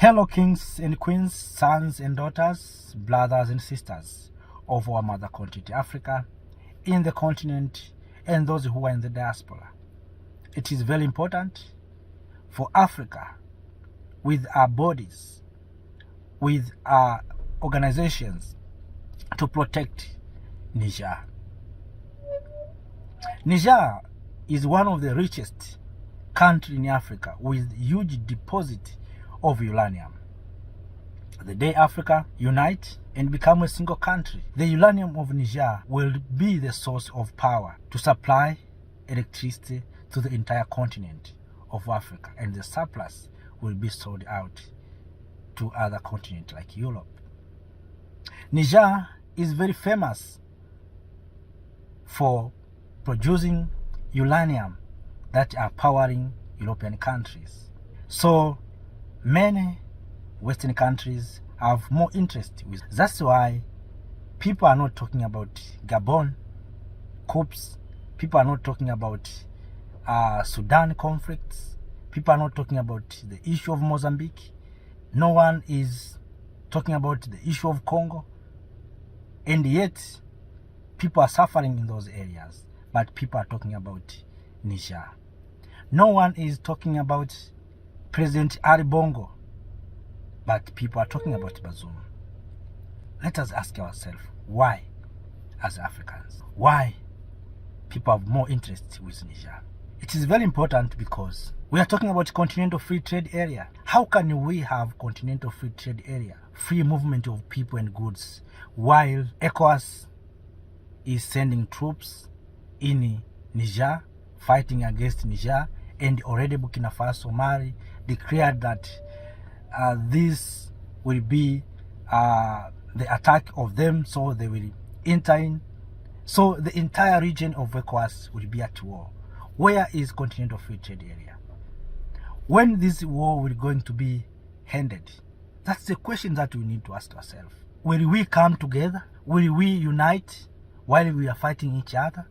Hello, kings and queens, sons and daughters, brothers and sisters of our mother continent, Africa, in the continent, and those who are in the diaspora. It is very important for Africa, with our bodies, with our organizations, to protect Niger. Niger is one of the richest countries in Africa with huge deposit of uranium. The day Africa unite and become a single country, the uranium of Niger will be the source of power to supply electricity to the entire continent of Africa, and the surplus will be sold out to other continents like Europe. Niger is very famous for producing uranium that are powering European countries. So many Western countries have more interest with. That's why people are not talking about Gabon coups. People are not talking about Sudan conflicts. People are not talking about the issue of Mozambique. No one is talking about the issue of Congo. And yet, people are suffering in those areas. But people are talking about Niger. No one is talking about President Ali Bongo, but people are talking about Bazoum. Let us ask ourselves, why, as Africans, why people have more interest with Niger? It is very important because we are talking about continental free trade area. How can we have continental free trade area, free movement of people and goods, while ECOWAS is sending troops in Niger, fighting against Niger, and already Burkina Faso, Mali declared that this will be the attack of them, so they will enter in. So the entire region of ECOWAS will be at war. Where is continental free trade area? When this war will going to be ended? That's the question that we need to ask ourselves. Will we come together? Will we unite while we are fighting each other?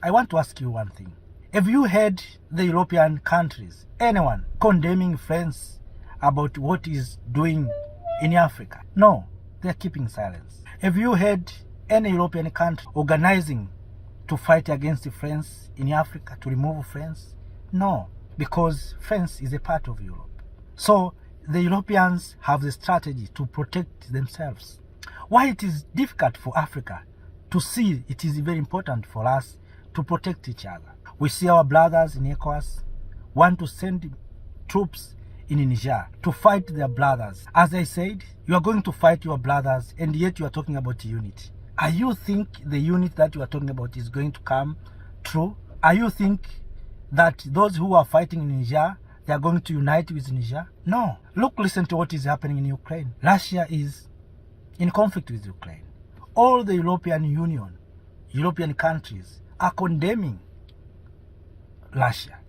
I want to ask you one thing. Have you heard the European countries, anyone, condemning France about what is doing in Africa? No, they are keeping silence. Have you heard any European country organizing to fight against France in Africa, to remove France? No, because France is a part of Europe. So the Europeans have the strategy to protect themselves. Why it is difficult for Africa to see it is very important for us to protect each other. We see our brothers in ECOWAS want to send troops in Niger to fight their brothers. As I said, you are going to fight your brothers, and yet you are talking about unity. Are you think the unity that you are talking about is going to come true? Are you think that those who are fighting in Niger, they are going to unite with Niger? No. Look, listen to what is happening in Ukraine. Russia is in conflict with Ukraine. All the European Union, European countries are condemning Russia.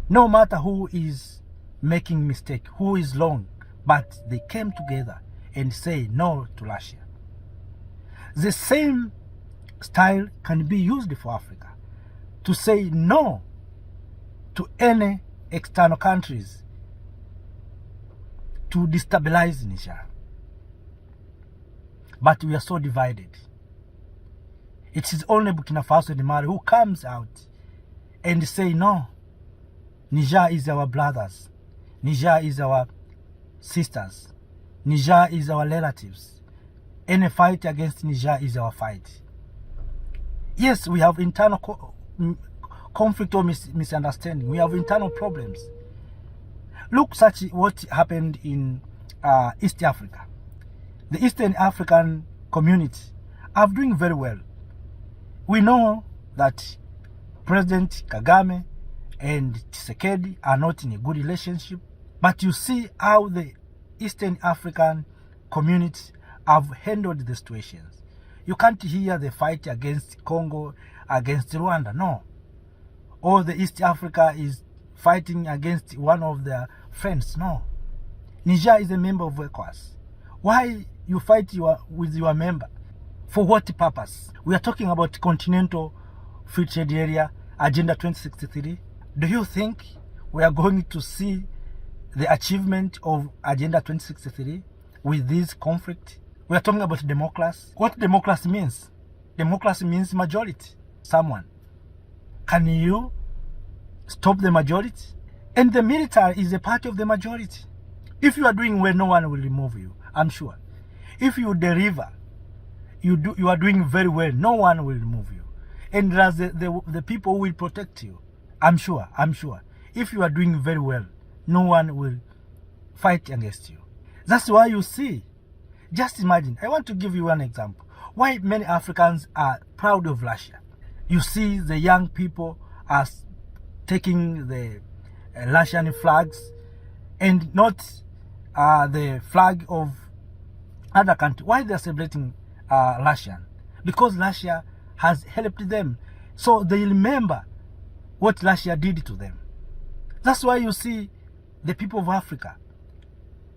No matter who is making mistake, who is wrong, but they came together and say no to Russia. The same style can be used for Africa to say no to any external countries to destabilize Niger. But we are so divided. It is only Burkina Faso and Mali who comes out and say no. Niger is our brothers. Niger is our sisters. Niger is our relatives. Any fight against Niger is our fight. Yes, we have internal conflict or misunderstanding. We have internal problems. Look, such what happened in East Africa. The Eastern African community are doing very well. We know that President Kagame and Tshisekedi are not in a good relationship, but you see how the Eastern African community have handled the situations. You can't hear the fight against Congo, against Rwanda, no. Or the East Africa is fighting against one of their friends, no. Niger is a member of ECOWAS. Why you fight with your member? For what purpose? We are talking about continental free trade area, Agenda 2063. Do you think we are going to see the achievement of Agenda 2063 with this conflict. We are talking about democracy. What democracy means? Democracy means majority. Someone. Can you stop the majority? And the military is a part of the majority. If you are doing well, no one will remove you, I'm sure. If you deliver, you are doing very well, no one will remove you. And there's the people who will protect you. I'm sure. If you are doing very well, no one will fight against you. That's why you see, just imagine, I want to give you one example. Why many Africans are proud of Russia. You see the young people are taking the Russian flags and not the flag of other country. Why they are celebrating Russian? Because Russia has helped them. So they remember what Russia did to them. That's why you see the people of Africa,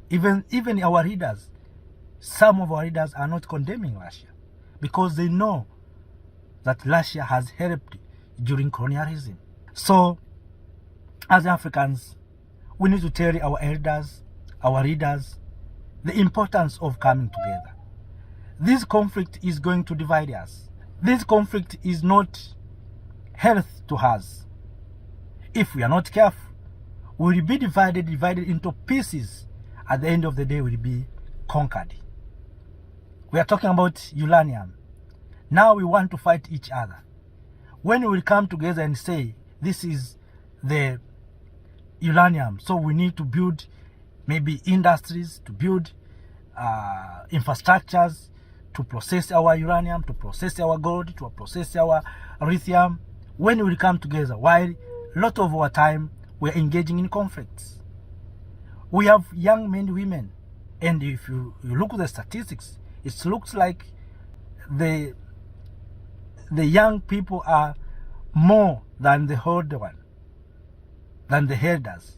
even our leaders, some of our leaders are not condemning Russia because they know that Russia has helped during colonialism. So as Africans, we need to tell our elders, our leaders, the importance of coming together. This conflict is going to divide us. This conflict is not health to us. If we are not careful, we will be divided into pieces. At the end of the day, we will be conquered. We are talking about uranium. Now we want to fight each other. When we will come together and say, this is the uranium, so we need to build maybe industries, to build infrastructures, to process our uranium, to process our gold, to process our lithium. When we will come together, while a lot of our time we're engaging in conflicts. We have young men and women, and if you look at the statistics, it looks like the young people are more than the older one, than the elders.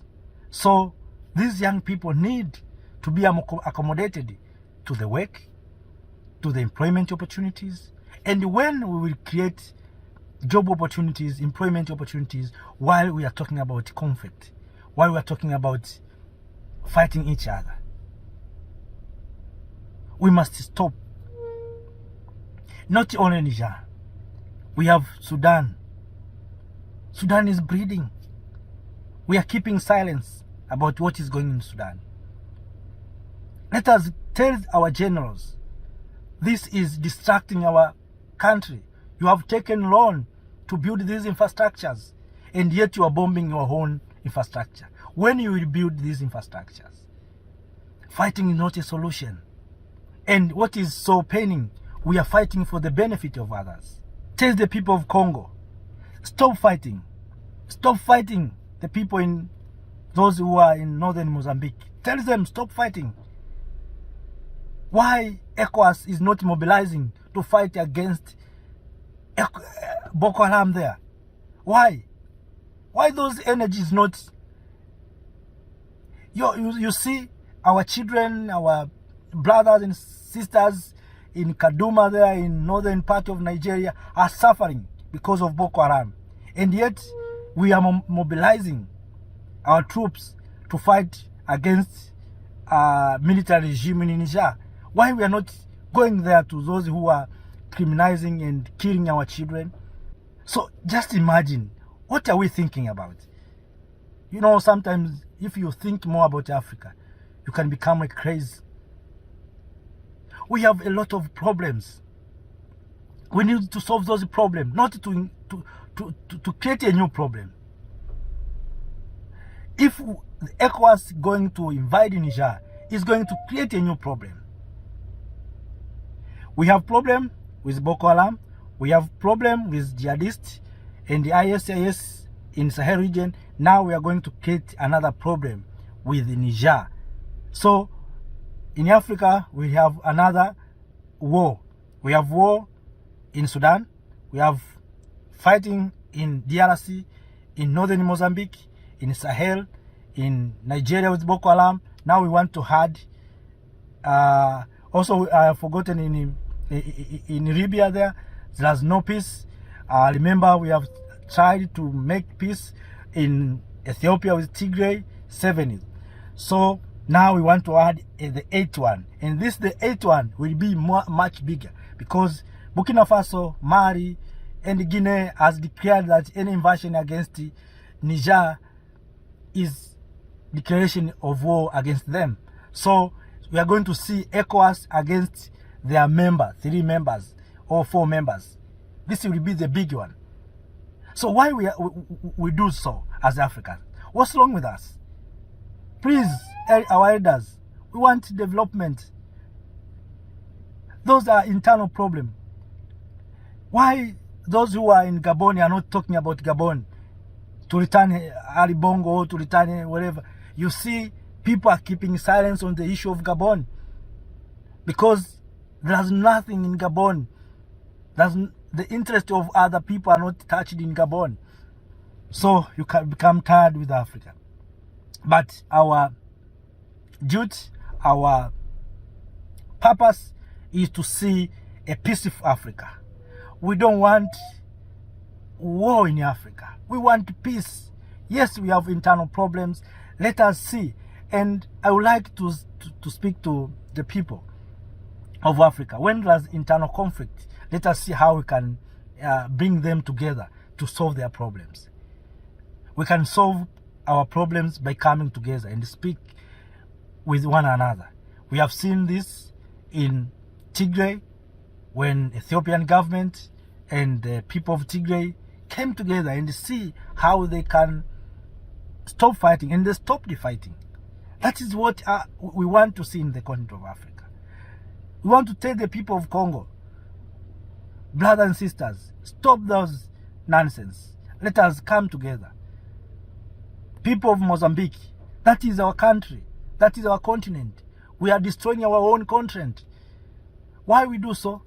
So these young people need to be accommodated to the work, to the employment opportunities. And when we will create job opportunities, employment opportunities, while we are talking about conflict, while we are talking about fighting each other, we must stop. Not only Niger, we have Sudan. Sudan is bleeding. We are keeping silence about what is going on in Sudan. Let us tell our generals, this is distracting our country. You have taken loan to build these infrastructures, and yet you are bombing your own infrastructure. When you will build these infrastructures, fighting is not a solution. And what is so paining, we are fighting for the benefit of others. Tell the people of Congo, stop fighting. Stop fighting the people in those who are in northern Mozambique. Tell them, stop fighting. Why ECOWAS is not mobilizing to fight against Boko Haram there? Why? Why those energies not? You see our children, our brothers and sisters in Kaduna there in northern part of Nigeria are suffering because of Boko Haram. And yet we are mobilizing our troops to fight against military regime in Niger. Why we are not going there to those who are criminalizing and killing our children? So just imagine, what are we thinking about? You know, sometimes if you think more about Africa, you can become like crazy. We have a lot of problems. We need to solve those problems, not to create a new problem. If ECOWAS is going to invade Niger, it's going to create a new problem. We have problem with Boko Haram. We have problem with jihadists and the ISIS in Sahel region. Now we are going to create another problem with Niger. So in Africa, we have another war. We have war in Sudan. We have fighting in DRC, in northern Mozambique, in Sahel, in Nigeria with Boko Haram. Now we want to add, also I have forgotten in Libya there's no peace. Remember, we have tried to make peace in Ethiopia with Tigray 7 years. So now we want to add the eighth one, and the eighth one will be much bigger, because Burkina Faso, Mali, and Guinea has declared that any invasion against Niger is declaration of war against them. So we are going to see ECOWAS against their members, 3 members or 4 members. This will be the big one. So why we do so as Africans? What's wrong with us? Please, our elders, we want development. Those are internal problems. Why those who are in Gabon are not talking about Gabon? To return Ali Bongo, to return whatever. You see, people are keeping silence on the issue of Gabon, because there's nothing in Gabon. The interest of other people are not touched in Gabon. So you can become tired with Africa. But our duty, our purpose is to see a peaceful Africa. We don't want war in Africa. We want peace. Yes, we have internal problems. Let us see. And I would like to speak to the people of Africa. When there's internal conflict, let us see how we can bring them together to solve their problems. We can solve our problems by coming together and speak with one another. We have seen this in Tigray, when Ethiopian government and the people of Tigray came together and see how they can stop fighting, and they stopped the fighting. That is what we want to see in the continent of Africa. We want to tell the people of Congo, brothers and sisters, stop those nonsense. Let us come together. People of Mozambique, that is our country. That is our continent. We are destroying our own continent. Why we do so?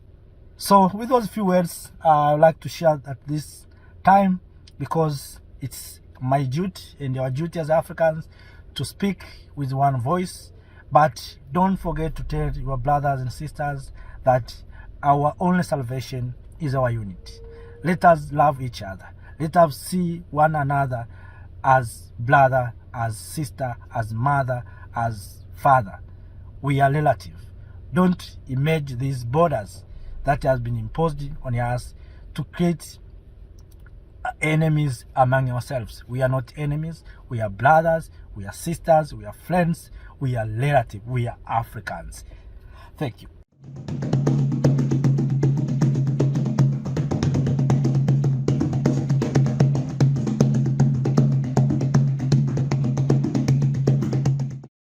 So with those few words, I would like to share at this time, because it's my duty and our duty as Africans to speak with one voice. But don't forget to tell your brothers and sisters that our only salvation is our unity. Let us love each other. Let us see one another as brother, as sister, as mother, as father. We are relative. Don't imagine these borders that has been imposed on us to create enemies among ourselves. We are not enemies. We are brothers. We are sisters. We are friends. We are relatives. We are Africans. Thank you.